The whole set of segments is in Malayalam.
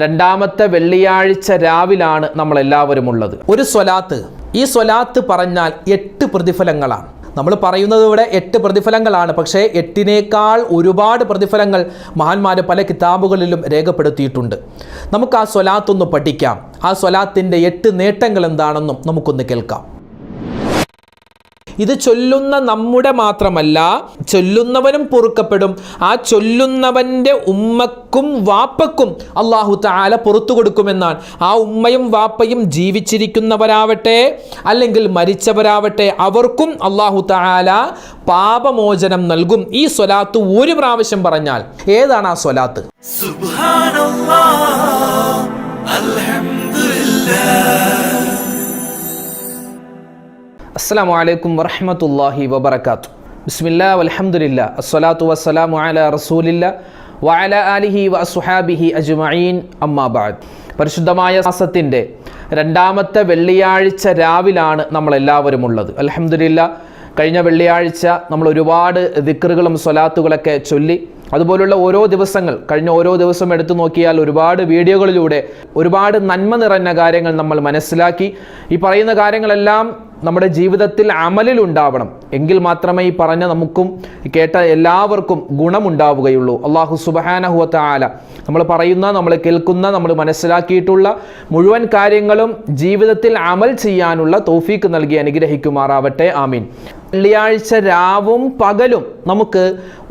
രണ്ടാമത്തെ വെള്ളിയാഴ്ച രാവിലാണ് നമ്മളെല്ലാവരും ഉള്ളത്. ഒരു സ്വലാത്ത്, ഈ സ്വലാത്ത് പറഞ്ഞാൽ 8 പ്രതിഫലങ്ങളാണ്. നമ്മൾ പറയുന്നത് ഇവിടെ 8 പ്രതിഫലങ്ങളാണ്. പക്ഷേ 8നേക്കാൾ ഒരുപാട് പ്രതിഫലങ്ങൾ മഹാന്മാർ പല കിതാബുകളിലും രേഖപ്പെടുത്തിയിട്ടുണ്ട്. നമുക്ക് ആ സ്വലാത്തൊന്ന് പഠിക്കാം. ആ സ്വലാത്തിൻ്റെ 8 നേട്ടങ്ങൾ എന്താണെന്നും നമുക്കൊന്ന് കേൾക്കാം. ഇത് ചൊല്ലുന്ന നമ്മുടെ മാത്രമല്ല, ചൊല്ലുന്നവനും പൊറുക്കപ്പെടും. ആ ചൊല്ലുന്നവൻ്റെ ഉമ്മക്കും വാപ്പക്കും അല്ലാഹു തആല പുറത്തു കൊടുക്കുമെന്നാണ്. ആ ഉമ്മയും വാപ്പയും ജീവിച്ചിരിക്കുന്നവരാവട്ടെ അല്ലെങ്കിൽ മരിച്ചവരാവട്ടെ, അവർക്കും അല്ലാഹു തആല പാപമോചനം നൽകും. ഈ സ്വലാത്ത് ഒരു പ്രാവശ്യം പറഞ്ഞാൽ. ഏതാണ് ആ സ്വലാത്ത്? സുബ്ഹാനല്ലാഹ്, അൽഹംദുലില്ലാഹ്. അസ്സലാമു അലൈക്കും വറഹ്മത്തുള്ളാഹി വബറകാതുഹു. ബിസ്മില്ലാ വൽഹംദുലില്ലാ അസ്സലാത്തു വസ്സലാമു അലാ റസൂലില്ലാ വഅലാ ആലിഹി വഅസ്ഹാബിഹി അജ്മഈൻ, അമ്മാ ബഅദ്. പരിശുദ്ധമായ മാസത്തിൻ്റെ രണ്ടാമത്തെ വെള്ളിയാഴ്ച രാവിലാണ് നമ്മളെല്ലാവരും ഉള്ളത്. അൽഹംദുലില്ലാ, കഴിഞ്ഞ വെള്ളിയാഴ്ച നമ്മൾ ഒരുപാട് ദിക്റുകളും സ്വലാത്തുകളൊക്കെ ചൊല്ലി. അതുപോലുള്ള ഓരോ ദിവസങ്ങൾ, കഴിഞ്ഞ ഓരോ ദിവസം എടുത്തു നോക്കിയാൽ ഒരുപാട് വീഡിയോകളിലൂടെ ഒരുപാട് നന്മ നിറഞ്ഞ കാര്യങ്ങൾ നമ്മൾ മനസ്സിലാക്കി. ഈ പറയുന്ന കാര്യങ്ങളെല്ലാം നമ്മുടെ ജീവിതത്തിൽ അമലിലുണ്ടാവണം. എങ്കിൽ മാത്രമേ ഈ പറഞ്ഞ നമുക്കും കേട്ട എല്ലാവർക്കും ഗുണമുണ്ടാവുകയുള്ളൂ. അല്ലാഹു സുബ്ഹാനഹു വ തആല നമ്മൾ പറയുന്ന, നമ്മൾ കേൾക്കുന്ന, നമ്മൾ മനസ്സിലാക്കിയിട്ടുള്ള മുഴുവൻ കാര്യങ്ങളും ജീവിതത്തിൽ അമൽ ചെയ്യാനുള്ള തൗഫീക്ക് നൽകി അനുഗ്രഹിക്കുമാറാവട്ടെ. ആമീൻ. വെള്ളിയാഴ്ച രാവും പകലും നമുക്ക്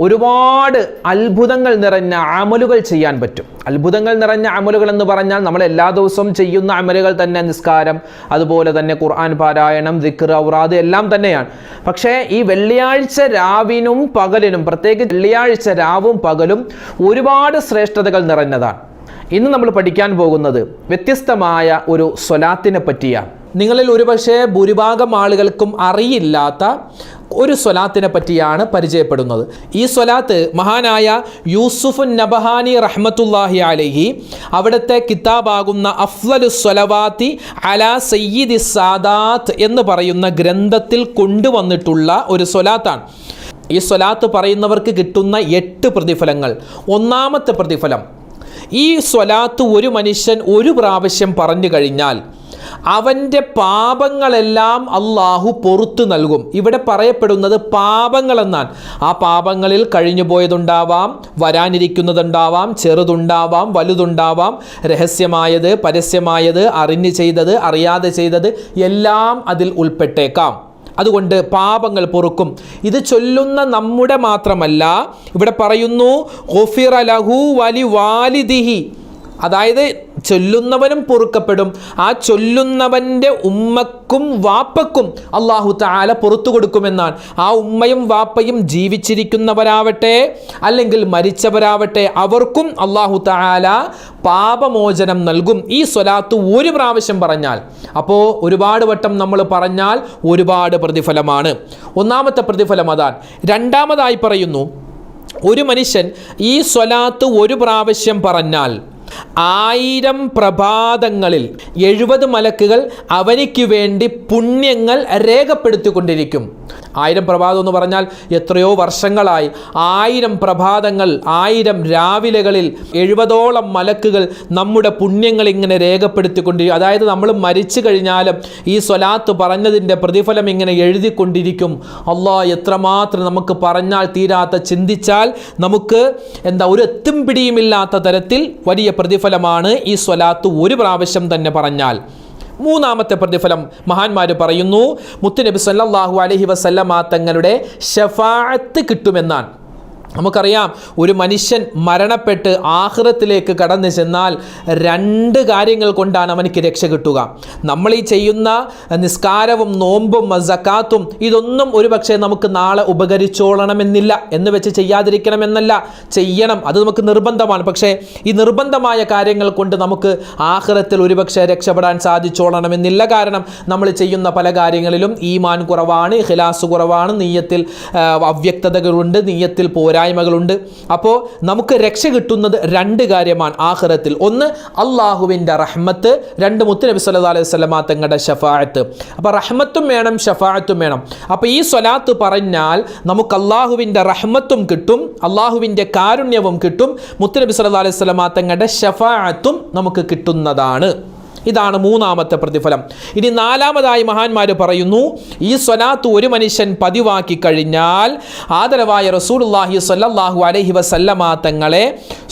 ഒരുപാട് അത്ഭുതങ്ങൾ നിറഞ്ഞ അമലുകൾ ചെയ്യാൻ പറ്റും. അത്ഭുതങ്ങൾ നിറഞ്ഞ അമലുകൾ എന്ന് പറഞ്ഞാൽ നമ്മൾ എല്ലാ ദിവസവും ചെയ്യുന്ന അമലുകൾ തന്നെ, നിസ്കാരം, അതുപോലെ തന്നെ ഖുർആൻ പാരായണം, ദിക്ർ, ഔറാദ് എല്ലാം തന്നെയാണ്. പക്ഷേ ഈ വെള്ളിയാഴ്ച രാവിനും പകലിനും, പ്രത്യേകിച്ച് വെള്ളിയാഴ്ച രാവും പകലും ഒരുപാട് ശ്രേഷ്ഠതകൾ നിറഞ്ഞതാണ്. ഇന്ന് നമ്മൾ പഠിക്കാൻ പോകുന്നത് വ്യത്യസ്തമായ ഒരു സ്വലാത്തിനെ പറ്റിയാണ്. നിങ്ങളിൽ ഒരുപക്ഷെ ഭൂരിഭാഗം ആളുകൾക്കും അറിയില്ലാത്ത ഒരു സ്വലാത്തിനെ പറ്റിയാണ് പരിചയപ്പെടുന്നത്. ഈ സ്വലാത്ത് മഹാനായ യൂസുഫ് നബഹാനി റഹ്മത്തുള്ളാഹി അലൈഹി അവിടുത്തെ കിതാബാകുന്ന അഫ്ളലു സ്വലവാത്തി അലാ സയ്യിദി സാദാത്ത് എന്ന് പറയുന്ന ഗ്രന്ഥത്തിൽ കൊണ്ടുവന്നിട്ടുള്ള ഒരു സ്വലാത്താണ്. ഈ സ്വലാത്ത് പറയുന്നവർക്ക് കിട്ടുന്ന 8 പ്രതിഫലങ്ങൾ. ഒന്നാമത്തെ പ്രതിഫലം, ഈ സ്വലാത്ത് ഒരു മനുഷ്യൻ ഒരു പ്രാവശ്യം പറഞ്ഞു കഴിഞ്ഞാൽ അവൻ്റെ പാപങ്ങളെല്ലാം അള്ളാഹു പൊറുത്തു നൽകും. ഇവിടെ പറയപ്പെടുന്നത് പാപങ്ങളെന്നാണ്. ആ പാപങ്ങളിൽ കഴിഞ്ഞു പോയതുണ്ടാവാം, വരാനിരിക്കുന്നതുണ്ടാവാം, ചെറുതുണ്ടാവാം, വലുതുണ്ടാവാം, രഹസ്യമായത്, പരസ്യമായത്, അറിഞ്ഞു ചെയ്തത്, അറിയാതെ ചെയ്തത് എല്ലാം അതിൽ ഉൾപ്പെട്ടേക്കാം. അതുകൊണ്ട് പാപങ്ങൾ പൊറുക്കും. ഇത് ചൊല്ലുന്ന നമ്മുടെ മാത്രമല്ല, ഇവിടെ പറയുന്നു ഗുഫിറ ലഹു വലി വാലിദിഹി, അതായത് ചൊല്ലുന്നവനും പൊറുക്കപ്പെടും. ആ ചൊല്ലുന്നവൻ്റെ ഉമ്മക്കും വാപ്പക്കും അല്ലാഹു തആല പുറത്തു കൊടുക്കുമെന്നാണ്. ആ ഉമ്മയും വാപ്പയും ജീവിച്ചിരിക്കുന്നവരാവട്ടെ അല്ലെങ്കിൽ മരിച്ചവരാവട്ടെ, അവർക്കും അല്ലാഹു തആല പാപമോചനം നൽകും. ഈ സ്വലാത്ത് ഒരു പ്രാവശ്യം പറഞ്ഞാൽ, അപ്പോൾ ഒരുപാട് വട്ടം നമ്മൾ പറഞ്ഞാൽ ഒരുപാട് പ്രതിഫലമാണ്. ഒന്നാമത്തെ പ്രതിഫലം അതാണ്. രണ്ടാമതായി പറയുന്നു, ഒരു മനുഷ്യൻ ഈ സ്വലാത്ത് ഒരു പ്രാവശ്യം പറഞ്ഞാൽ 1000 പ്രഭാതങ്ങളിൽ 70 മലക്കുകൾ അവനിക്ക് വേണ്ടി പുണ്യങ്ങൾ രേഖപ്പെടുത്തിക്കൊണ്ടിരിക്കും. 1000 പ്രഭാതം എന്ന് പറഞ്ഞാൽ എത്രയോ വർഷങ്ങളായി. 1000 പ്രഭാതങ്ങൾ, 1000 രാവിലെകളിൽ 70ഓളം മലക്കുകൾ നമ്മുടെ പുണ്യങ്ങൾ ഇങ്ങനെ രേഖപ്പെടുത്തിക്കൊണ്ടിരിക്കും. അതായത് നമ്മൾ മരിച്ചു കഴിഞ്ഞാലും ഈ സ്വലാത്ത് പറഞ്ഞതിൻ്റെ പ്രതിഫലം ഇങ്ങനെ എഴുതിക്കൊണ്ടിരിക്കും. അല്ലാഹ്, എത്രമാത്രം നമുക്ക് പറഞ്ഞാൽ തീരാത്ത, ചിന്തിച്ചാൽ നമുക്ക് ഒരു എത്തും പിടിയുമില്ലാത്ത തരത്തിൽ വലിയ പ്രതിഫലമാണ് ഈ സ്വലാത്ത് ഒരു പ്രാവശ്യം തന്നെ പറഞ്ഞാൽ. മൂന്നാമത്തെ പ്രതിഫലം മഹാന്മാർ പറയുന്നു, മുത്തുനബി സല്ലല്ലാഹു അലൈഹി വസല്ലമ തങ്ങളുടെ ശഫാഅത്ത് കിട്ടുമെന്നാണ്. നമുക്കറിയാം, ഒരു മനുഷ്യൻ മരണപ്പെട്ട് ആഖിറത്തിലേക്ക് കടന്നു ചെന്നാൽ 2 കാര്യങ്ങൾ കൊണ്ടാണ് അവനിക്ക് രക്ഷ കിട്ടുക. നമ്മൾ ഈ ചെയ്യുന്ന നിസ്കാരവും നോമ്പും സക്കാത്തും ഇതൊന്നും ഒരുപക്ഷെ നമുക്ക് നാളെ ഉപകരിച്ചോളണമെന്നില്ല, എന്ന് വെച്ച് ചെയ്യാതിരിക്കണമെന്നല്ല, ചെയ്യണം, അത് നമുക്ക് നിർബന്ധമാണ്. പക്ഷേ ഈ നിർബന്ധമായ കാര്യങ്ങൾ കൊണ്ട് നമുക്ക് ആഖിറത്തിൽ ഒരുപക്ഷെ രക്ഷപ്പെടാൻ സാധിച്ചോളണമെന്നില്ല. കാരണം നമ്മൾ ചെയ്യുന്ന പല കാര്യങ്ങളിലും ഈമാൻ കുറവാണ്, ഇഖ്ലാസ് കുറവാണ്, നിയ്യത്തിൽ അവ്യക്തതകളുണ്ട്, നിയ്യത്തിൽ പോരായ്മ പോരായ്മകളുണ്ട്. അപ്പോൾ നമുക്ക് രക്ഷ കിട്ടുന്നത് രണ്ട് കാര്യമാണ് ആഖിറത്തിൽ. ഒന്ന് അള്ളാഹുവിൻ്റെ റഹ്മത്ത്, രണ്ട് മുത്തുനബി സല്ലല്ലാഹു അലൈഹി വസല്ലമ തങ്ങളുടെ ശഫാഅത്ത്. അപ്പോൾ റഹ്മത്തും വേണം, ശഫാഅത്തും വേണം. അപ്പോൾ ഈ സ്വലാത്ത് പറഞ്ഞാൽ നമുക്ക് അള്ളാഹുവിൻ്റെ റഹ്മത്തും കിട്ടും, അള്ളാഹുവിൻ്റെ കാരുണ്യവും കിട്ടും, മുത്തുനബി സല്ലല്ലാഹു അലൈഹി വസല്ലമ തങ്ങളുടെ ശഫാഅത്തും നമുക്ക് കിട്ടുന്നതാണ്. ഇതാണ് മൂന്നാമത്തെ പ്രതിഫലം. ഇനി നാലാമതായി മഹാന്മാർ പറയുന്നു, ഈ സ്വലാത്ത് ഒരു മനുഷ്യൻ പതിവാക്കി കഴിഞ്ഞാൽ ആദരവായ റസൂലുള്ളാഹി സ്വല്ലല്ലാഹു അലൈഹി വസല്ലമ തങ്ങളെ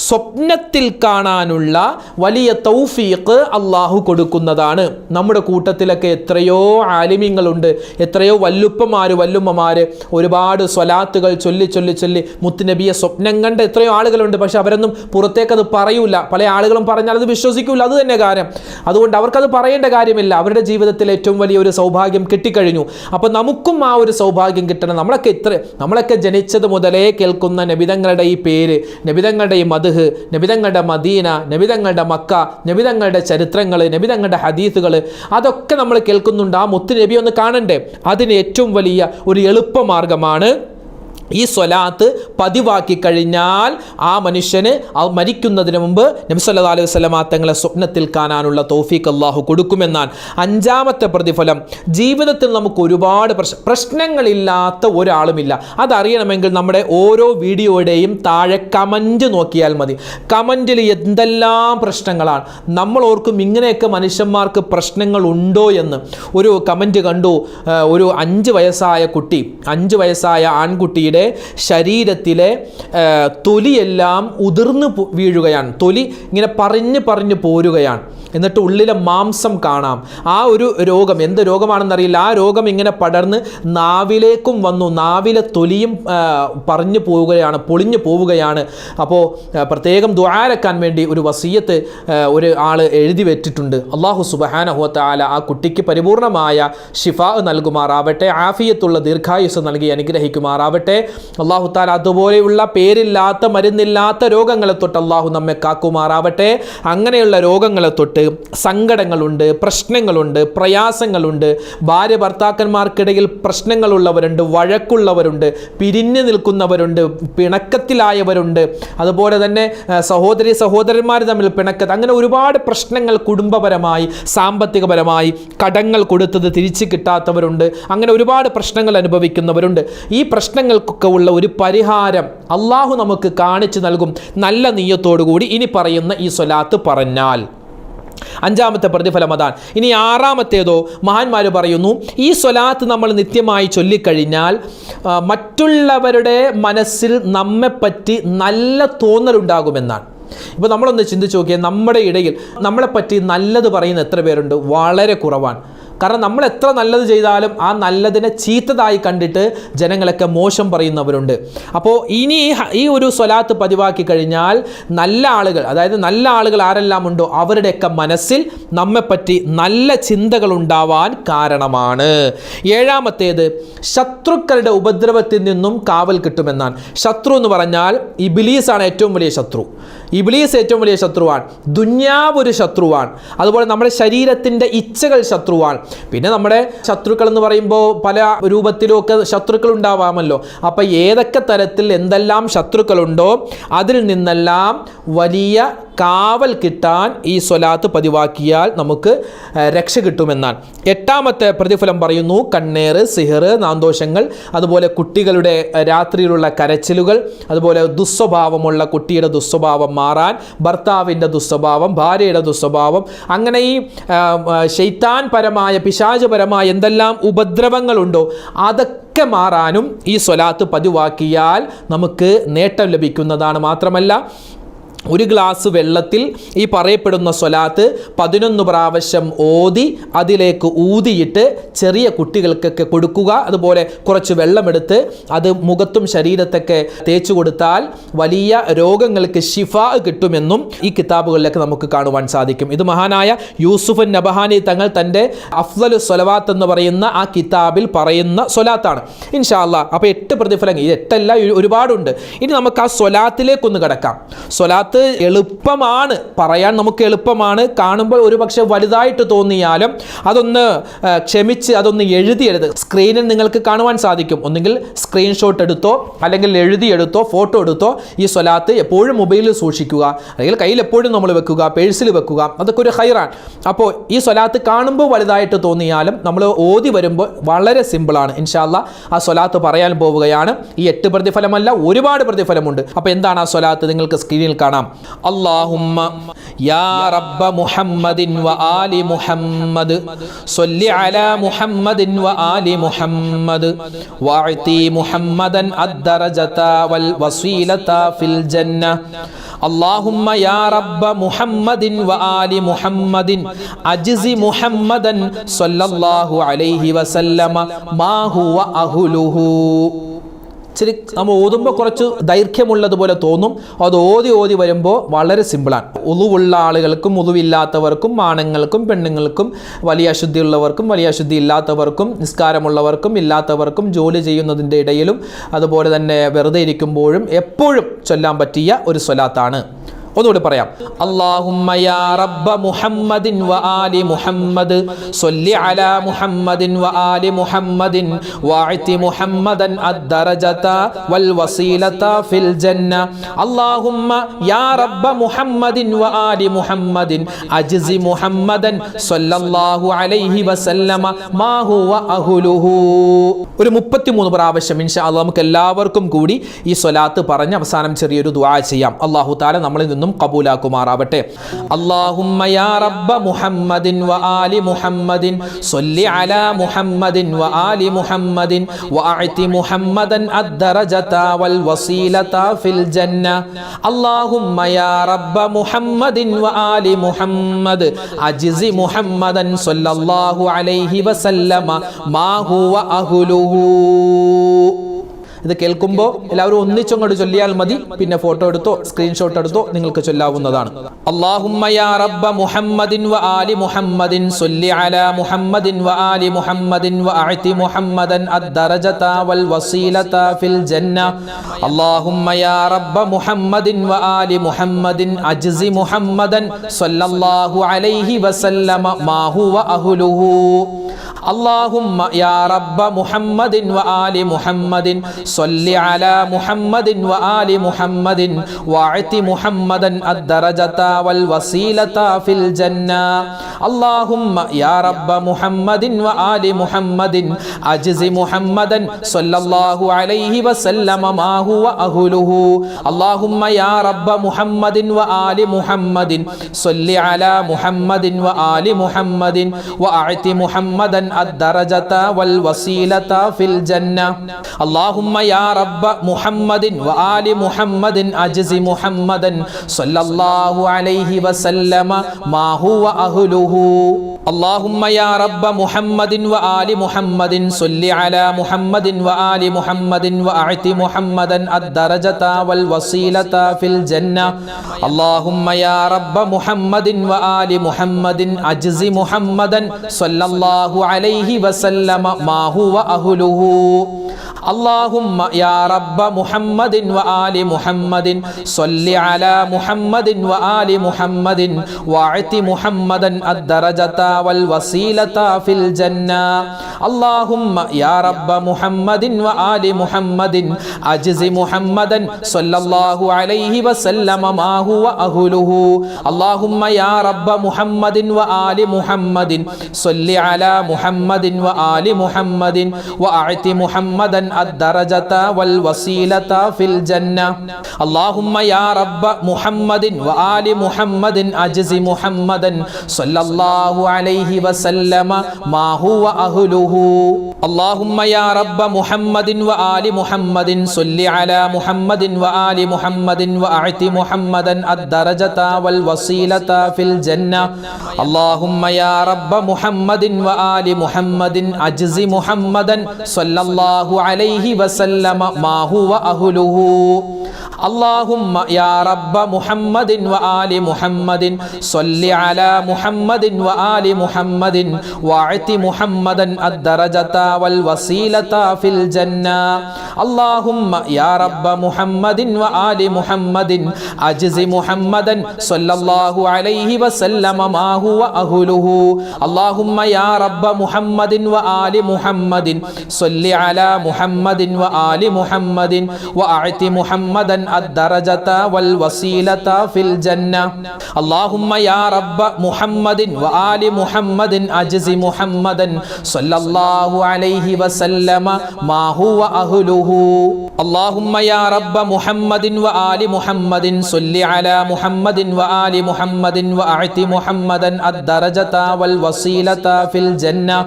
സ്വപ്നത്തിൽ കാണാനുള്ള വലിയ തൗഫീഖ് അള്ളാഹു കൊടുക്കുന്നതാണ്. നമ്മുടെ കൂട്ടത്തിലൊക്കെ എത്രയോ ആലിമീങ്ങളുണ്ട്, എത്രയോ വല്ലുപ്പമാർ വല്ലുമ്മമാർ ഒരുപാട് സ്വലാത്തുകൾ ചൊല്ലി ചൊല്ലി ചൊല്ലി മുത്തുനബിയെ സ്വപ്നം കണ്ട എത്രയോ ആളുകളുണ്ട്. പക്ഷെ അവരൊന്നും പുറത്തേക്കത് പറയൂല. പല ആളുകളും പറഞ്ഞാൽ അത് വിശ്വസിക്കൂല. അത് തന്നെ കാര്യം. അതുകൊണ്ട് അവർക്കത് പറയേണ്ട കാര്യമില്ല. അവരുടെ ജീവിതത്തിൽ ഏറ്റവും വലിയ ഒരു സൗഭാഗ്യം കിട്ടിക്കഴിഞ്ഞു. അപ്പോൾ നമുക്കും ആ ഒരു സൗഭാഗ്യം കിട്ടണം. നമ്മളൊക്കെ ജനിച്ചത് മുതലേ കേൾക്കുന്ന നബിതങ്ങളുടെ ഈ പേര്, നബിതങ്ങളുടെ ഈ മദ്ഹ്, നബിതങ്ങളുടെ മദീന, നബിതങ്ങളുടെ മക്ക, നബിതങ്ങളുടെ ചരിത്രങ്ങൾ, നബിതങ്ങളുടെ ഹദീസുകൾ, അതൊക്കെ നമ്മൾ കേൾക്കുന്നുണ്ട്. ആ മുത്ത് നബി ഒന്ന് കാണണ്ടേ? അതിന് ഏറ്റവും വലിയ ഒരു എളുപ്പമാർഗമാണ് ഈ സ്വലാത്ത് പതിവാക്കി കഴിഞ്ഞാൽ ആ മനുഷ്യന് മരിക്കുന്നതിന് മുമ്പ് നബി സല്ലല്ലാഹു അലൈഹി വസല്ലമ തങ്ങളെ സ്വപ്നത്തിൽ കാണാനുള്ള തൗഫീഖ് അല്ലാഹു കൊടുക്കുമെന്നാണ്. അഞ്ചാമത്തെ പ്രതിഫലം, ജീവിതത്തിൽ നമുക്ക് ഒരുപാട് പ്രശ്നങ്ങളില്ലാത്ത ഒരാളുമില്ല. അതറിയണമെങ്കിൽ നമ്മുടെ ഓരോ വീഡിയോയുടെയും താഴെ കമൻറ്റ് നോക്കിയാൽ മതി. കമൻറ്റിൽ എന്തെല്ലാം പ്രശ്നങ്ങളാണ്. നമ്മൾ ഓർക്കും ഇങ്ങനെയൊക്കെ മനുഷ്യന്മാർക്ക് പ്രശ്നങ്ങളുണ്ടോ എന്ന്. ഒരു കമൻറ്റ് കണ്ടു, ഒരു 5 വയസ്സായ കുട്ടി, 5 വയസ്സായ ആൺകുട്ടിയുടെ ശരീരത്തിലെ തൊലിയെല്ലാം ഉതിർന്നു വീഴുകയാണ്. തൊലി ഇങ്ങനെ പറഞ്ഞു പോരുകയാണ്. എന്നിട്ട് ഉള്ളിലെ മാംസം കാണാം. ആ ഒരു രോഗം, എന്ത് രോഗമാണെന്നറിയില്ല, ആ രോഗം ഇങ്ങനെ പടർന്ന് നാവിലേക്കും വന്നു. നാവിലെ തൊലിയും പറഞ്ഞു പോവുകയാണ്, പൊളിഞ്ഞു പോവുകയാണ്. അപ്പോൾ പ്രത്യേകം ദുആരക്കാൻ വേണ്ടി ഒരു വസിയത്ത് ഒരു ആൾ എഴുതി വെച്ചിട്ടുണ്ട്. അല്ലാഹു സുബ്ഹാനഹു വ തആല ആ കുട്ടിക്ക് പരിപൂർണമായ ശിഫാ നൽകുമാറാവട്ടെ, ആഫിയത്തുള്ള ദീർഘായുസ് നൽകി അനുഗ്രഹിക്കുമാറാവട്ടെ. അല്ലാഹു തആല അതുപോലെയുള്ള പേരില്ലാത്ത മരുന്നില്ലാത്ത രോഗങ്ങളെ തൊട്ട് അല്ലാഹു നമ്മെ കാക്കുമാറാവട്ടെ. അങ്ങനെയുള്ള രോഗങ്ങളെ തൊട്ട്, സങ്കടങ്ങളുണ്ട്, പ്രശ്നങ്ങളുണ്ട്, പ്രയാസങ്ങളുണ്ട്, ഭാര്യ ഭർത്താക്കന്മാർക്കിടയിൽ പ്രശ്നങ്ങളുള്ളവരുണ്ട്, വഴക്കുള്ളവരുണ്ട്, പിരിഞ്ഞു നിൽക്കുന്നവരുണ്ട്, പിണക്കത്തിലായവരുണ്ട്, അതുപോലെ തന്നെ സഹോദരന്മാർ തമ്മിൽ അങ്ങനെ ഒരുപാട് പ്രശ്നങ്ങൾ കുടുംബപരമായി, സാമ്പത്തികപരമായി, കടങ്ങൾ കൊടുത്തത് തിരിച്ചു കിട്ടാത്തവരുണ്ട്, അങ്ങനെ ഒരുപാട് പ്രശ്നങ്ങൾ അനുഭവിക്കുന്നവരുണ്ട്. ഈ പ്രശ്നങ്ങൾക്കൊക്കെ ഉള്ള ഒരു പരിഹാരം അള്ളാഹു നമുക്ക് കാണിച്ചു നൽകും നല്ല നിയ്യത്തോടുകൂടി ഇനി പറയുന്ന ഈ സ്വലാത്ത് പറഞ്ഞാൽ. അഞ്ചാമത്തെ പ്രതിഫലം അതാണ്. ഇനി ആറാമത്തേതോ മഹാന്മാർ പറയുന്നു, ഈ സ്വലാത്ത് നമ്മൾ നിത്യമായി ചൊല്ലിക്കഴിഞ്ഞാൽ മറ്റുള്ളവരുടെ മനസ്സിൽ നമ്മെപ്പറ്റി നല്ല തോന്നലുണ്ടാകുമെന്നാണ്. ഇപ്പോൾ നമ്മളൊന്ന് ചിന്തിച്ച് നോക്കിയാൽ, നമ്മുടെ ഇടയിൽ നമ്മളെപ്പറ്റി നല്ലത് പറയുന്ന എത്ര പേരുണ്ട്? വളരെ കുറവാണ്. കാരണം നമ്മൾ എത്ര നല്ലത് ചെയ്താലും ആ നല്ലതിനെ ചീത്തതായി കണ്ടിട്ട് ജനങ്ങളൊക്കെ മോശം പറയുന്നവരുണ്ട്. അപ്പോൾ ഇനി ഈ ഒരു സ്വലാത്ത് പതിവാക്കി കഴിഞ്ഞാൽ നല്ല ആളുകൾ, അതായത് നല്ല ആളുകൾ ആരെല്ലാം ഉണ്ടോ അവരുടെയൊക്കെ മനസ്സിൽ നമ്മെപ്പറ്റി നല്ല ചിന്തകൾ ഉണ്ടാവാൻ കാരണമാണ്. ഏഴാമത്തേത്, ശത്രുക്കളുടെ ഉപദ്രവത്തിൽ നിന്നും കാവൽ കിട്ടുമെന്നാണ്. ശത്രു എന്ന് പറഞ്ഞാൽ ഇബ്ലീസാണ് ഏറ്റവും വലിയ ശത്രു. ഇബ്ലീസ് ഏറ്റവും വലിയ ശത്രുവാണ്. ദുന്യാവ് ഒരു ശത്രുവാണ്. അതുപോലെ നമ്മുടെ ശരീരത്തിൻ്റെ ഇച്ഛകൾ ശത്രുവാണ്. പിന്നെ നമ്മുടെ ശത്രുക്കൾ എന്ന് പറയുമ്പോൾ പല രൂപത്തിലുമൊക്കെ ശത്രുക്കൾ ഉണ്ടാവാമല്ലോ. അപ്പം ഏതൊക്കെ തരത്തിൽ എന്തെല്ലാം ശത്രുക്കളുണ്ടോ അതിൽ നിന്നെല്ലാം വലിയ കാവൽ കിട്ടാൻ ഈ സ്വലാത്ത് പതിവാക്കിയാൽ നമുക്ക് രക്ഷ കിട്ടുമെന്നാണ്. എട്ടാമത്തെ പ്രതിഫലം പറയുന്നു, കണ്ണേറ്, സിഹർ, നാന്തോഷങ്ങൾ, അതുപോലെ കുട്ടികളുടെ രാത്രിയിലുള്ള കരച്ചിലുകൾ, അതുപോലെ ദുസ്വഭാവമുള്ള കുട്ടിയുടെ ദുസ്വഭാവം മാറാൻ, ഭർത്താവിൻ്റെ ദുസ്വഭാവം, ഭാര്യയുടെ ദുസ്വഭാവം, അങ്ങനെ ഈ ശൈത്താൻ പരമായ, പിശാചപരമായ എന്തെല്ലാം ഉപദ്രവങ്ങളുണ്ടോ അതൊക്കെ മാറാനും ഈ സ്വലാത്ത് പതിവാക്കിയാൽ നമുക്ക് നേട്ടം ലഭിക്കുന്നതാണ്. മാത്രമല്ല, ഒരു ഗ്ലാസ് വെള്ളത്തിൽ ഈ പറയപ്പെടുന്ന സ്വലാത്ത് 11 പ്രാവശ്യം ഓതി അതിലേക്ക് ഊതിയിട്ട് ചെറിയ കുട്ടികൾക്കൊക്കെ കൊടുക്കുക. അതുപോലെ കുറച്ച് വെള്ളമെടുത്ത് അത് മുഖത്തും ശരീരത്തൊക്കെ തേച്ചു കൊടുത്താൽ വലിയ രോഗങ്ങൾക്ക് ശിഫാ കിട്ടുമെന്നും ഈ കിതാബുകളിലൊക്കെ നമുക്ക് കാണുവാൻ സാധിക്കും. ഇത് മഹാനായ യൂസുഫ് നബഹാനി തങ്ങൾ തൻ്റെ അഫ്ളലു സ്വലവാത്ത് എന്ന് പറയുന്ന ആ കിതാബിൽ പറയുന്ന സ്വലാത്താണ്. ഇൻഷാ അല്ലാഹ്. അപ്പോൾ 8 പ്രതിഫലങ്ങൾ, ഇത് 8 അല്ല, ഒരുപാടുണ്ട്. ഇനി നമുക്ക് ആ സ്വലാത്തിലേക്കൊന്ന് കിടക്കാം. സ്വലാത്ത് സ്വലാത്ത് എളുപ്പമാണ്, പറയാൻ നമുക്ക് എളുപ്പമാണ്, കാണുമ്പോൾ ഒരു പക്ഷെ വലുതായിട്ട് തോന്നിയാലും അതൊന്ന് ക്ഷമിച്ച് അതൊന്ന് എഴുതിയെടുത്ത് സ്ക്രീനിൽ നിങ്ങൾക്ക് കാണുവാൻ സാധിക്കും. ഒന്നുകിൽ സ്ക്രീൻഷോട്ട് എടുത്തോ അല്ലെങ്കിൽ എഴുതിയെടുത്തോ ഫോട്ടോ എടുത്തോ ഈ സ്വലാത്ത് എപ്പോഴും മൊബൈലിൽ സൂക്ഷിക്കുക, അല്ലെങ്കിൽ കയ്യിൽ എപ്പോഴും നമ്മൾ വെക്കുക, പേഴ്സിൽ വെക്കുക. അതൊക്കെ ഒരു ഹൈറാണ്. അപ്പോൾ ഈ സ്വലാത്ത് കാണുമ്പോൾ വലുതായിട്ട് തോന്നിയാലും നമ്മൾ ഓതി വരുമ്പോൾ വളരെ സിമ്പിളാണ്. ഇൻഷാ അല്ലാഹ് ആ സ്വലാത്ത് പറയാൻ പോവുകയാണ്. ഈ 8 പ്രതിഫലമല്ല, ഒരുപാട് പ്രതിഫലമുണ്ട്. അപ്പോൾ എന്താണ് ആ സ്വലാത്ത്? നിങ്ങൾക്ക് സ്ക്രീനിൽ കാണാം. അല്ലാഹുമ്മ യാ റബ്ബ മുഹമ്മദിൻ വ ആലി മുഹമ്മദ് സ്വല്ലി അലാ മുഹമ്മദിൻ വ ആലി മുഹമ്മദ് വഅതി മുഹമ്മദൻ അദ്ദറജത വൽ വസീലത ഫിൽ ജന്ന. اللهم يا رب محمد وآل محمد أجز محمدا صلى الله عليه وسلم ما هو أهله. ശരി, നമ്മൾ ഓതുമ്പോൾ കുറച്ച് ദൈർഘ്യമുള്ളതുപോലെ തോന്നും. അത് ഓതി വരുമ്പോൾ വളരെ സിമ്പിളാണ്. ഉളുവുള്ള ആളുകൾക്കും ഉളുവില്ലാത്തവർക്കും ആണുങ്ങൾക്കും പെണ്ണുങ്ങൾക്കും വലിയ അശുദ്ധിയുള്ളവർക്കും വലിയ അശുദ്ധി ഇല്ലാത്തവർക്കും നിസ്കാരമുള്ളവർക്കും ഇല്ലാത്തവർക്കും ജോലി ചെയ്യുന്നതിൻ്റെ ഇടയിലും അതുപോലെ തന്നെ വെറുതെ ഇരിക്കുമ്പോഴും എപ്പോഴും ചൊല്ലാൻ പറ്റിയ ഒരു സ്വലാത്താണ്. ഒന്നുകൂടി പറയാം. അല്ലാഹുമ്മ യാ റബ്ബ മുഹമ്മദിൻ വ ആലി മുഹമ്മദ് സ്വല്ലി അലാ മുഹമ്മദിൻ വ ആലി മുഹമ്മദിൻ വഅതി മുഹമ്മദൻ അദ്ദറജത വൽ വസീലത ഫിൽ ജന്ന. അല്ലാഹുമ്മ യാ റബ്ബ മുഹമ്മദിൻ വ ആലി മുഹമ്മദിൻ അജ്സി മുഹമ്മദൻ സ്വല്ലല്ലാഹു അലൈഹി വസല്ലമ മാ ഹുവ അഹ്ലുഹു. ഒരു 33 പ്രാവശ്യം ഇൻഷാ അല്ലാഹ് നമുക്ക് എല്ലാവർക്കും കൂടി ഈ സ്വലാത്ത് പറഞ്ഞ് അവസാനം ചെറിയൊരു ദുആ ചെയ്യാം. അല്ലാഹു തആല നമ്മളിൽ നിന്നും കബൂലാക്കുമാറാവട്ടെ. അല്ലാഹുമ്മ യാ റബ്ബ മുഹമ്മദിൻ വ ആലി മുഹമ്മദിൻ സ്വല്ലി അലാ മുഹമ്മദിൻ വ ആലി മുഹമ്മദിൻ വഅതി മുഹമ്മദൻ അദ്ദറജത വൽ വസീലത ഫിൽ ജന്ന. അല്ലാഹുമ്മ യാ റബ്ബ മുഹമ്മദിൻ വ ആലി മുഹമ്മദ് അജ്സി മുഹമ്മദൻ സ്വല്ലല്ലാഹു അലൈഹി വസല്ലമ മാ ഹുവ അഹ്ലുഹു. ഇത് കേൾക്കുമ്പോൾ എല്ലാവരും ഒന്നിച്ചങ്ങോട്ട് ചൊല്ലിയാൽ മതി. പിന്നെ ഫോട്ടോ എടുത്തോ സ്ക്രീൻഷോട്ട് എടുത്തോ നിങ്ങൾക്ക് ചൊല്ലാവുന്നതാണ്. അല്ലാഹുമ്മ യാ റബ്ബ മുഹമ്മദിൻ വ ആലി മുഹമ്മദിൻ സ്വല്ലി അലാ മുഹമ്മദിൻ വ ആലി മുഹമ്മദിൻ വഅതി മുഹമ്മദൻ അദ്ദറജത വൽ വസീലത ഫിൽ ജന്ന. അല്ലാഹുമ്മ യാ റബ്ബ മുഹമ്മദിൻ വ ആലി മുഹമ്മദിൻ അജ്സി മുഹമ്മദൻ സ്വല്ലല്ലാഹു അലൈഹി വസല്ലമ മാ ഹുവ അഹ്ലുഹു. اللهم يا رب محمد وآل محمد صل على محمد وآل محمد وأعط محمدا الدرجة والوسيلة في الجنة. اللهم يا رب محمد وآل محمد أجز محمدا صلى الله عليه وسلم ما هو أهله. اللهم يا رب محمد وآل محمد صل على محمد وآل محمد وأعط محمدا الدرجة والوسيلة في الجنة. اللهم يا رب محمد وآل محمد أجز محمدا صلى الله عليه وسلم ما هو أهله. اللهم يا رب محمد وآل محمد صل على محمد وآل محمد وأعط محمدا الدرجة والوسيلة في الجنة. اللهم يا رب محمد وآل محمد أجز محمدا صلى الله عليه وسلم ما هو أهله. اللهم يا رب محمد وآل محمد صل على محمد وآل محمد وأعط محمدا الدرجة والوسيلة في الجنة. اللهم يا رب محمد وآل محمد أجز محمدا صلى الله عليه وسلم ما هو أهله. اللهم يا رب محمد وآل محمد صل على محمد وآل محمد وأعط محمدا الدرجة والوسيلة في الجنة. اللهم يا رب محمد وآل محمد أجز محمدا صلى الله عليه وسلم ما هو أهله. اللهم يا رب محمد وآل محمد صل على محمد وآل محمد وأعط محمدا الدرجة والوسيلة في الجنة. اللهم يا رب محمد وآل محمد أجز محمدا صلى الله عليه عليه وسلم ما هو أهله اللهم يا رب محمد وآل محمد صل على محمد وآل محمد واعط محمدا الدرجة والوسيلة في الجنة اللهم يا رب محمد وآل محمد أجز محمدا صلى الله عليه وسلم ما هو أهله اللهم يا رب محمد وآل محمد صل على محمد وآل محمد وأعط محمدا الدرجة والوسيلة في الجنة اللهم يا رب محمد وآل محمد أجز محمدا صلى الله عليه وسلم ما هو أهله اللهم يا رب محمد وآل محمد صل على محمد وآل محمد وأعط محمدا الدرجة والوسيلة في الجنة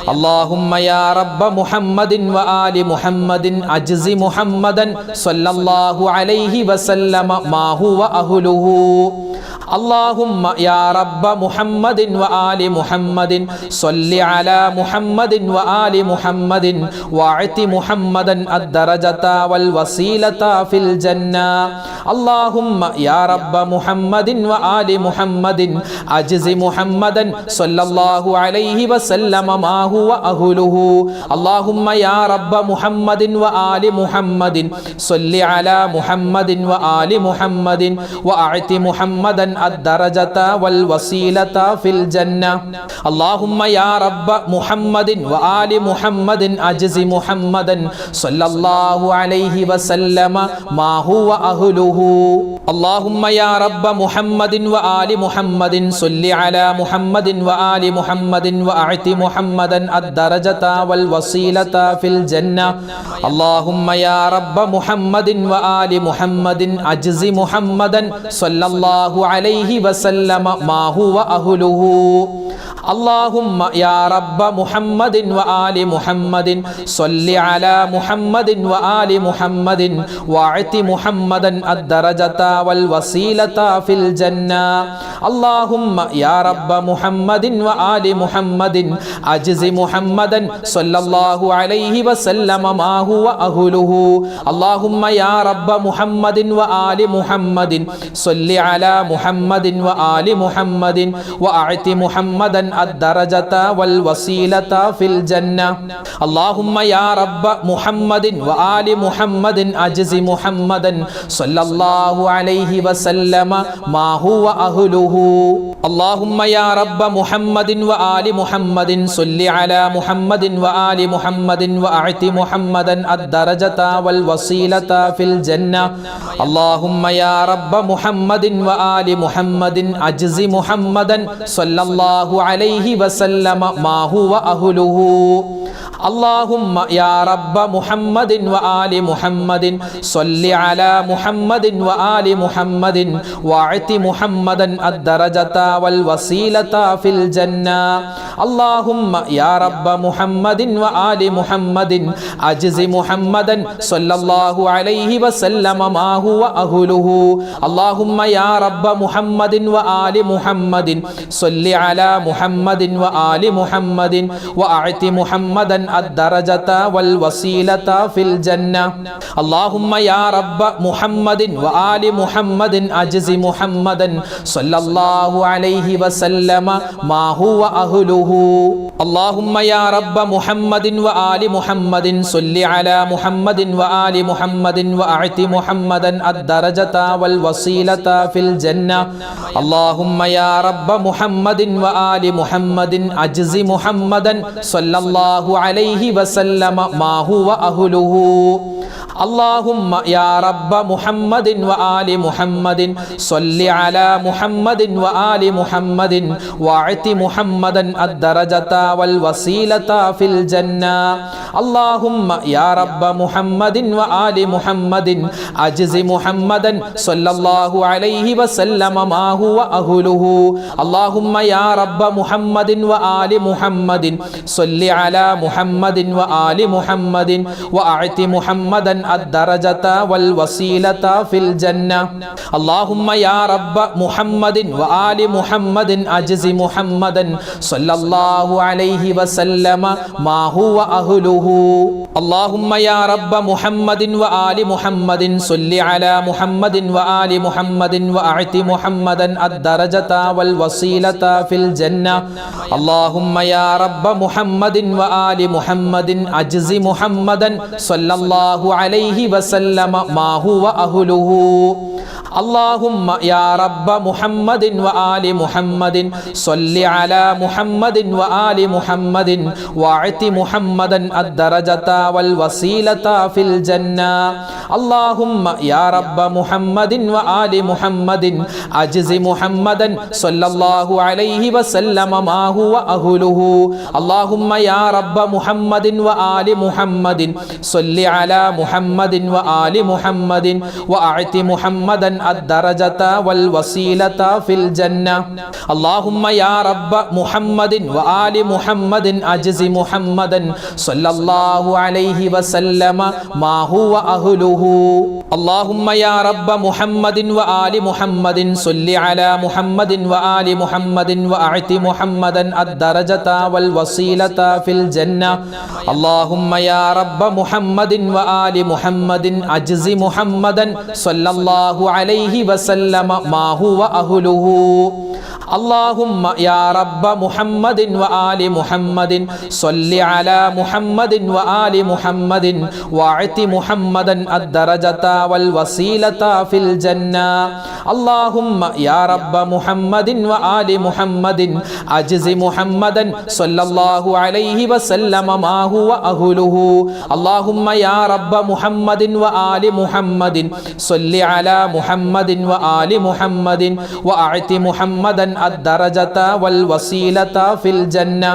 اللهم يا رب محمد وآل محمد أجز محمدا صلى الله عليه وسلم ما هو أهله اللهم يا رب محمد وآل محمد صل على محمد وآل محمد واعط محمدا الدرجة والوسيلة في الجنة اللهم يا رب محمد وآل محمد أجز محمدا صلى الله عليه وسلم ما هو أهله اللهم يا رب محمد وآل محمد صل على محمد وآل محمد وأعط محمدا الدرجة والوسيلة في الجنة اللهم يا رب محمد وآل محمد أجز محمدا صلى الله عليه وسلم ما هو أهله اللهم يا رب محمد وآل محمد صل على محمد وآل محمد وأعط محمدا الدرجة والوسيلة في الجنة اللهم يا رب محمد وآل محمد أجز محمدا صلى الله عليه وسلم ما هو أهله اللهم يا رب محمد وآل محمد صل على محمد وآل محمد واعط محمدا الدرجة والوسيلة في الجنة اللهم يا رب محمد وآل محمد أجز محمدا صلى الله عليه وسلم ما هو أهله اللهم يا رب محمد وآل محمد صل على محمد وآل محمد وأعط محمدا الدرجة والوسيلة في الجنة اللهم يا رب محمد وآل محمد أجز محمدا صلى الله عليه وسلم ما هو أهله اللهم يا رب محمد وآل محمد صل على محمد وآل محمد وأعط محمدا الدرجة والوسيلة في الجنة اللهم يا رب محمد وآل محمد أجز محمدا صلى الله عليه وسلم ما هو أهله اللهم يا رب محمد وآل محمد صل على محمد وآل محمد واعط محمدا الدرجة والوسيلة في الجنة اللهم يا رب محمد وآل محمد أجز محمدا صلى الله عليه وسلم ما هو أهله اللهم يا رب محمد وآل محمد صل على محمد وآل محمد وأعط محمدا الدرجة والوسيلة في الجنة اللهم يا رب محمد وآل محمد أجز محمدا صلى الله عليه وسلم ما هو أهله اللهم يا رب محمد وآل محمد صل على محمد وآل محمد وأعط محمدا الدرجة والوسيلة في الجنة اللهم يا رب محمد وآل محمد أجز محمدا صلى الله عليه وسلم ما هو أهله اللهم يا رب محمد وآل محمد صل على محمد وآل محمد واعط محمدا الدرجة والوسيلة في الجنة اللهم يا رب محمد وآل محمد أجز محمدا صلى الله عليه وسلم ما هو أهله اللهم يا رب محمد وآل محمد صل على محمد മുഹമ്മദിൻ വആലി മുഹമ്മദിൻ വഅഅതി മുഹമ്മദൻ അദ്ദറജത വൽ വസീലത ഫിൽ ജന്ന. അല്ലാഹുമ്മ യാ റബ്ബ മുഹമ്മദിൻ വആലി മുഹമ്മദിൻ അജ്സി മുഹമ്മദൻ സ്വല്ലല്ലാഹു അലൈഹി വസല്ലമ മാ ഹുവ അഹ്ലുഹു. അല്ലാഹുമ്മ യാ റബ്ബ മുഹമ്മദിൻ വആലി മുഹമ്മദിൻ സ്വല്ലി അലാ മുഹമ്മദിൻ വആലി മുഹമ്മദിൻ വഅഅതി മുഹമ്മദൻ അദ്ദറജത വൽ വസീലത ഫിൽ ജന്ന. അല്ലാഹുമ്മ യാ റബ്ബ മുഹമ്മദിൻ വആലി മുഹമ്മദിൻ അജ്സി മുഹമ്മദൻ സ്വല്ലല്ലാഹു അലൈഹി വസല്ലമ മാ ഹുവ അഹ്ലുഹു. اللهم يا رب محمد وآل محمد صل على محمد وآل محمد واعط محمدا الدرجة والوسيلة في الجنة. اللهم يا رب محمد وآل محمد أجز محمدا صلى الله عليه وسلم ما هو أهله. اللهم يا رب محمد وآل محمد صل على محمد وآل محمد وأعط محمدا الدرجة والوسيلة في الجنة. اللهم يا رب محمد وآل محمد أجز محمدا صلى الله عليه وسلم ما هو أهله. اللهم يا رب محمد وآل محمد صل على محمد وآل محمد وأعط محمدا الدرجة والوسيلة في الجنة. اللهم يا رب محمد وآل محمد أجز محمدا صلى الله عليه وسلم ما هو أهله. اللهم يا رب محمد وآل محمد صل على محمد وآل محمد واعط محمدا الدرجة والوسيلة في الجنة. اللهم يا رب محمد وآل محمد أجز محمدا صلى الله عليه وسلم ما هو أهله. اللهم يا رب محمد وآل محمد صل على محمد وآل محمد وأعط محمدا الدرجة والوسيلة في الجنة.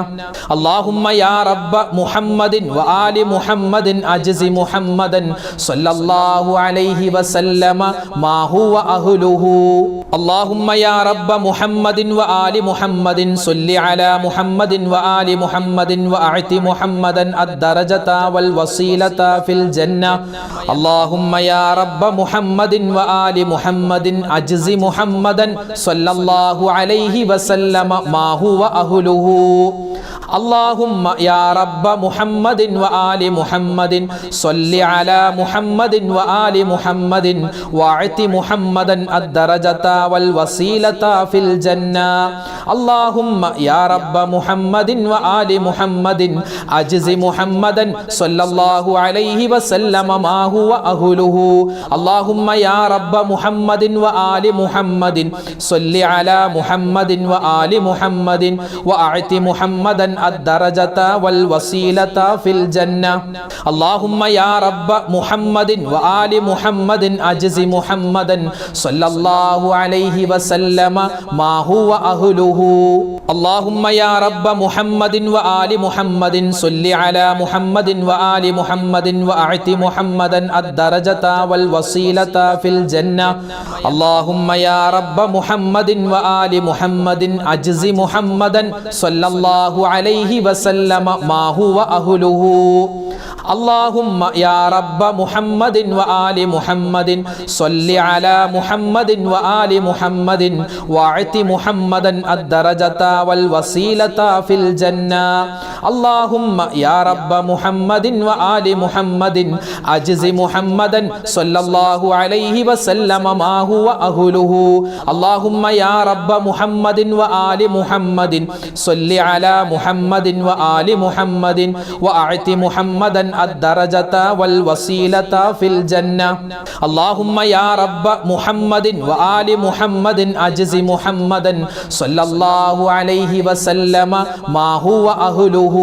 اللهم يا رب محمد وآل محمد أجز محمدا صلى الله عليه وسلم ما هو أهله. اللهم يا رب محمد وآل محمد صل على محمد وآل محمد وأعط محمدا الدرجة والوسيلة في الجنة. اللهم يا رب محمد وآل محمد أجز محمدا صلى الله عليه وسلم ما هو أهله. اللهم يا رب محمد وآل محمد صل على محمد وآل محمد واعط محمدا الدرجة والوسيلة في الجنة. اللهم يا رب محمد وآل محمد أجز محمدا صلى الله عليه وسلم ما هو أهله. اللهم يا رب محمد وآل محمد صل على محمد وآل محمد وأعط محمدا الدرجة والوسيلة في الجنة. اللهم يا رب محمد وآل محمد أجز محمدا صلى الله عليه وسلم ما هو أهله. اللهم يا رب محمد وآل محمد صل على محمد وآل محمد وأعط محمدا الدرجة والوسيلة في الجنة. اللهم يا رب محمد وآل محمد أجز محمدا صلى الله عليه وسلم ما هو أهله. اللهم يا رب محمد وآل محمد صل على محمد وآل محمد واعط محمدا الدرجة والوسيلة في الجنة. اللهم يا رب محمد وآل محمد أجز محمدا صلى الله عليه وسلم ما هو أهله. اللهم يا رب محمد وآل محمد صل على محمد وآل محمد وأعط محمدا الدرجة والوسيلة في الجنة. اللهم يا رب محمد وآل محمد أجز محمدا صلى الله عليه وسلم ما هو أهله.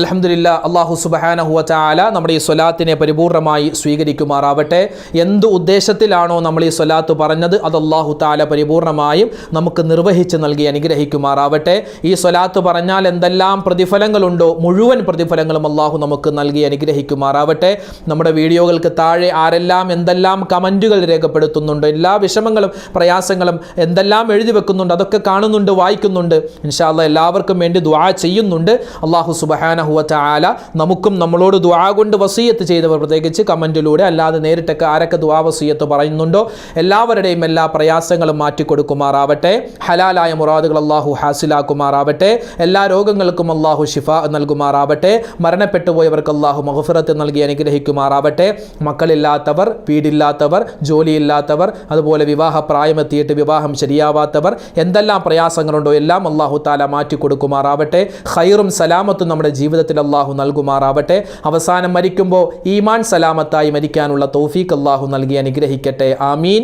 അൽഹംദുലില്ലാ, അല്ലാഹു സുബ്ഹാനഹു വ തആല നമ്മുടെ ഈ സ്വലാത്തിനെ പരിപൂർണമായി സ്വീകരിക്കുമാറാവട്ടെ. എന്ത് ഉദ്ദേശത്തിലാണോ നമ്മൾ ഈ സ്വലാത്ത് പറഞ്ഞത് അത് അല്ലാഹു തആല പരിപൂർണമായും നമുക്ക് നിർവഹിച്ച് നൽകി അനുഗ്രഹിക്കുമാറാവട്ടെ. ഈ സ്വലാത്ത് പറഞ്ഞാൽ എന്തെല്ലാം എന്തെല്ലാം പ്രതിഫലങ്ങളുണ്ടോ മുഴുവൻ പ്രതിഫലങ്ങളും അള്ളാഹു നമുക്ക് നൽകി അനുഗ്രഹിക്കുമാറാവട്ടെ. നമ്മുടെ വീഡിയോകൾക്ക് താഴെ ആരെല്ലാം എന്തെല്ലാം കമൻറ്റുകൾ രേഖപ്പെടുത്തുന്നുണ്ട്, എല്ലാ വിഷമങ്ങളും പ്രയാസങ്ങളും എന്തെല്ലാം എഴുതി വെക്കുന്നുണ്ട്, അതൊക്കെ കാണുന്നുണ്ട്, വായിക്കുന്നുണ്ട്. ഇൻഷാ അല്ലാഹ് എല്ലാവർക്കും വേണ്ടി ദുആ ചെയ്യുന്നുണ്ട്. അള്ളാഹു സുബ്ഹാനഹു വ തആല നമുക്കും നമ്മളോട് ദുആ കൊണ്ട് വസിയത്ത് ചെയ്തവർ, പ്രത്യേകിച്ച് കമൻറ്റിലൂടെ അല്ലാതെ നേരിട്ടൊക്കെ ആരൊക്കെ ദുആ വസിയത്ത് പറയുന്നുണ്ടോ എല്ലാവരുടെയും എല്ലാ പ്രയാസങ്ങളും മാറ്റിക്കൊടുക്കുമാറാവട്ടെ. ഹലാലായ മുറാദുകൾ അള്ളാഹു ഹാസിലാക്കുമാറാവട്ടെ. എല്ലാ രോഗങ്ങൾക്കും അള്ളാഹു ശിഫാ നൽകുമാറാവട്ടെ. മരണപ്പെട്ടു പോയവർക്ക് അള്ളാഹു മഗ്ഫിറത്ത് നൽകി അനുഗ്രഹിക്കുമാറാവട്ടെ. മക്കളില്ലാത്തവർ, വീടില്ലാത്തവർ, ജോലിയില്ലാത്തവർ, അതുപോലെ വിവാഹ പ്രായമെത്തിയിട്ട് വിവാഹം ശരിയാവാത്തവർ, എന്തെല്ലാം പ്രയാസങ്ങളുണ്ടോ എല്ലാം അള്ളാഹു താല മാറ്റിക്കൊടുക്കുമാറാവട്ടെ. ഖൈറും സലാമത്തും നമ്മുടെ ജീവിതത്തിൽ അള്ളാഹു നൽകുമാറാവട്ടെ. അവസാനം മരിക്കുമ്പോൾ ഈമാൻ സലാമത്തായി മരിക്കാനുള്ള തൗഫീഖ് അള്ളാഹു നൽകി അനുഗ്രഹിക്കട്ടെ. ആമീൻ.